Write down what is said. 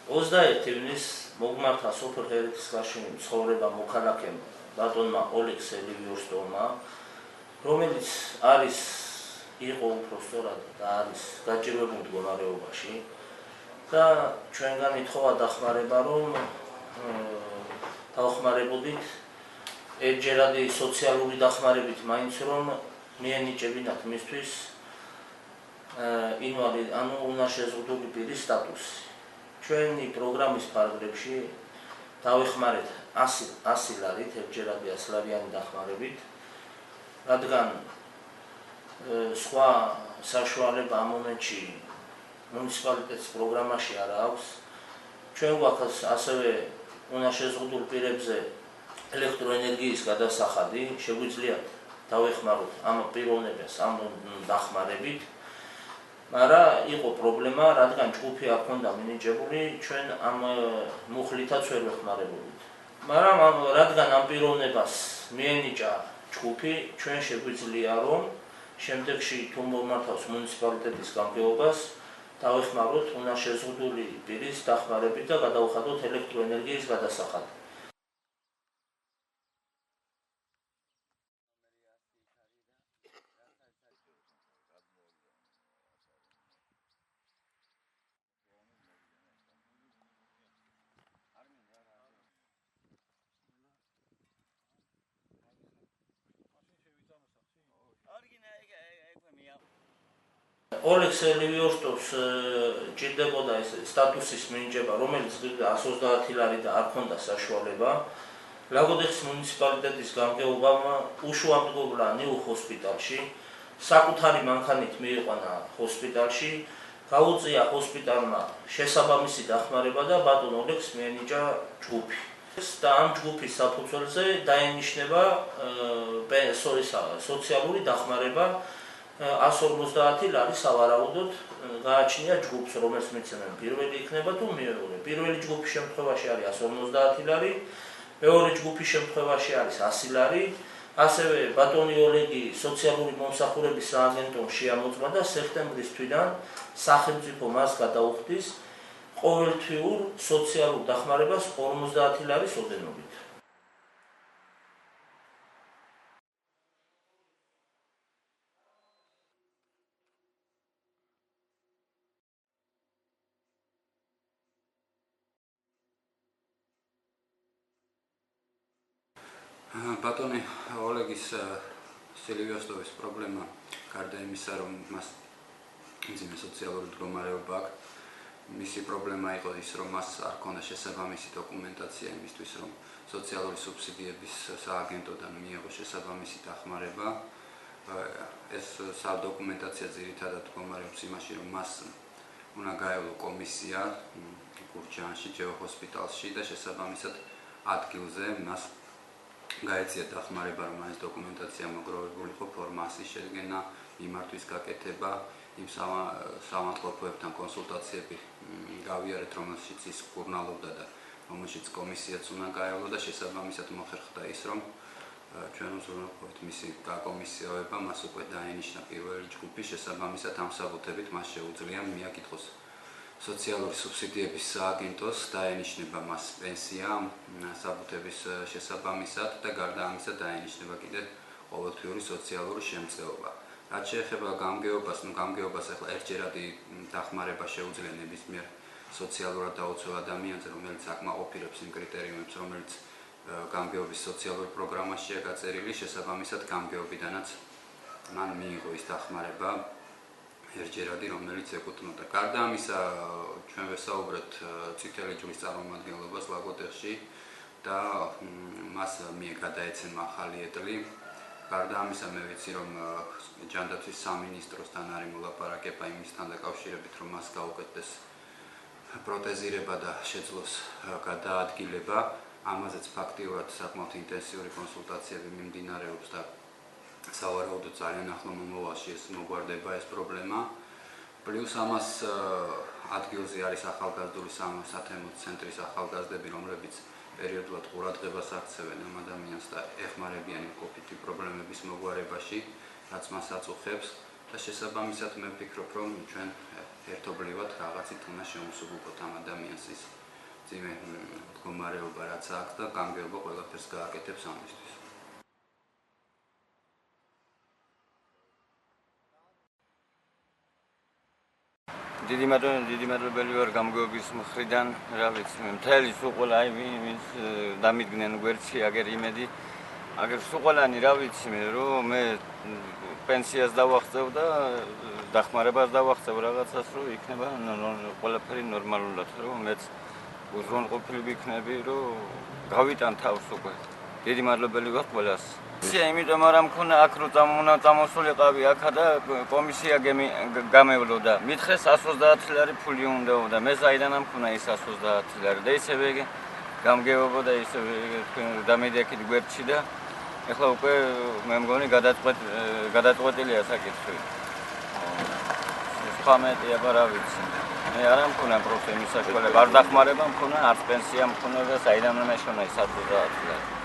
21 ივნის მოგმართა სოფელ ჰერეთის ქარში ცხოვრება მოქალაქემ ბატონმა ოლეგ სელივიოსტოვმა, რომელიც იყო უფრო სწორად და არის გაჭირვებულ მდგომარეობაში და ჩვენგან ითხოვა დახმარება, რომ დავხმარებოდით ერთჯერადი სოციალური დახმარებით მაინც რომ მიენიჭებინათ მისთვის უნაშეზღუდული პირის სტატუსი. ჩვენი პროგრამის ფარგლებში დავეხმარეთ 100 ლარით ერთჯერადი 100 ლარიანი დახმარებით, რადგან სხვა საშუალება ამ მომენტში მუნიციპალიტეტის პროგრამაში არ აქვს. ჩვენ გვაქვს ასევე უნაშეზღუდულ პირებზე ელექტროენერგიის გადასახადი, შეგვიძლიათ დავეხმაროთ ამ პიროვნებას ამ დახმარებით, მაგრამ იყო პრობლემა, რადგან ჯგუფი არ ჰქონდა მინიჭებული, ჩვენ ამ მუხლითაც ვერ ვეხმარებოდით. მაგრამ რადგან ამ პიროვნებას მიენიჭა ჯგუფი, ჩვენ შეგვიძლია რომ შემდეგში თუ მომართავს მუნიციპალიტეტის გამგეობას, დავეხმაროთ უნაშეზღუდული პირის დახმარებით და გადავხადოთ ელექტროენერგიის გადასახადი. ოლეგ სელივიოსტოვს ჭირდებოდა ეს სტატუსის მინიჭება, რომელიც 130 ლარი და არ ჰქონდა საშუალება. ლაგოდეხის მუნიციპალიტეტის გამგეობამ უშუამდგომლა ნიუ ჰოსპიტალში, საკუთარი მანქანით მიიყვანა ჰოსპიტალში, გაუწია ჰოსპიტალმა შესაბამისი დახმარება და ბატონ ოლეგს მიენიჭა ჯგუფი. და ამ ჯგუფის საფუძველზე დაენიშნება სოციალური დახმარება 150 ლარი სავარაუდოდ გააჩნია ჯგუფს, რომელს მიცემენ პირველი იქნება თუ მეორე. პირველი ჯგუფის შემთხვევაში არის 150 ლარი, მეორე ჯგუფის შემთხვევაში არის 100 ლარი. ასევე ბატონი ოლეგი სოციალური მომსახურების სააგენტომ შეამოწმა და სექტემბრის თვიდან სახელმწიფო მას გადაუხდის ყოველთვიურ სოციალურ დახმარებას 50 ლარის ოდენობით. ბატონი ოლეგის სელივიოსტოვის პრობლემა გარდა იმისა, რომ მას მძიმე სოციალური მდგომარეობა აქვს, მისი პრობლემა იყო ის, რომ მას არ ჰქონდა შესაბამისი დოკუმენტაცია იმისთვის, რომ სოციალური სუბსიდიების სააგენტოდან მიიღო შესაბამისი დახმარება. ეს დოკუმენტაცია ძირითადად მდგომარეობს იმაში, რომ მას უნდა გაევლო კომისია გურჯაანში, ჯეოჰოსპიტალში და შესაბამისად ადგილზე მას გაეწია დახმარება, რომ ეს დოკუმენტაცია მოგროვებული იყო, ფორმაციის შედგენა, მიმართვის გაკეთება, იმ საავადმყოფოებთან კონსულტაციები გავიარეთ, რომელშიც ის კურნალობდა და რომელშიც კომისიაც უნდა გაევლო და შესაბამისად მოხერხდა ის, რომ ჩვენ უზრუნველყოფთ მისი გაკომისიოება, მას უკვე დაენიშნა პირველი ჯგუფი, შესაბამისად ამ საბუთებით მას შეუძლია მიაკითხოს სოციალური სუბსიდიების სააგენტოს, დაენიშნება მას პენსია საბუთების შესაბამისად და გარდა ამისა დაენიშნება კიდე ყოველთვიური სოციალური შემწეობა. რაც შეეხება გამგეობას, გამგეობას ახლა ერთჯერადი დახმარება შეუძლია ნებისმიერ სოციალურად დაუცველ ადამიანზე, რომელიც აკმაყოფილებს იმ კრიტერიუმებს, რომელიც გამგეობის სოციალურ პროგრამაშია გაწერილი, შესაბამისად გამგეობიდანაც მან მიიღო ის დახმარება ერთჯერადი, რომელიც ეკუთვნოდა. გარდა ამისა, ჩვენ ვესაუბრეთ წითელი ჯვრის წარმომადგენლობას ლაგოდეხში და მას გადაეცემა ახალი ეტლი. გარდა ამისა, მე ვიცი, რომ ჯანდაცვის სამინისტროსთან არის მოლაპარაკება იმისთან დაკავშირებით, რომ მას გაუკეთდეს პროტეზირება და შეძლოს გადაადგილება. ამაზეც ფაქტიურად საკმაოდ ინტენსიური კონსულტაციები მიმდინარეობს და სავარაუდოდ ძალიან ახლო მომავალში ეს მოგვარდება ეს პრობლემა. პლუს ამას ადგილზე არის ახალგაზრდული სათემო ცენტრის ახალგაზრდები, რომლებიც პერიოდულად ყურადღებას აქცევენ ამ ადამიანს და ეხმარებიან მყოფითი პრობლემების მოგვარებაში, რაც მას აწუხებს და შესაბამისად მე ვფიქრობ, რომ ჩვენ ერთობლივად რაღაცით უნდა შევუსრულოთ ამ ადამიანს ის მძიმე მდგომარეობა რაც აქვს და გამგეობა ყველაფერს გააკეთებს ამისთვის. დიდი მადლობელი ვარ გამგეობის მხრიდან, რა ვიცი, მთელი სულ ყველა აი ვინც დამიდგნენ გვერდში აგერ იმედი, აგერ სულ ყველანი რა ვიცი, რომ მე პენსიას დავახცევ და დახმარებას დავახცევ რაღაცას, რომ იქნება ყველაფერი ნორმალურად, რომ მეც უზრუნველყოფილი ვიქნები, რომ გავიტან თავს უკვე. დიდი მადლობელი ვარ ყველას. იმიტომ რომ მქონა აქ რო წამოსულიყავი აქა და კომისია გამევლოდა. მითხრე 130 ლარი ფული უნდაოდა. მე საიდან მქონა ის 130 ლარი და ისევე გამგეობოდა ისევე დამედიაკით გვერდში და ეხლა უკვე მე მგონი გადაწყვეტილია საკითხი. სხვა მეტი აბა რა ვიცი. მე არ მქონა პრობლემის საშუალება. არ დახმარება მქონა, არც პენსია მქონა და საიდან მეშონა ის 130 ლარი.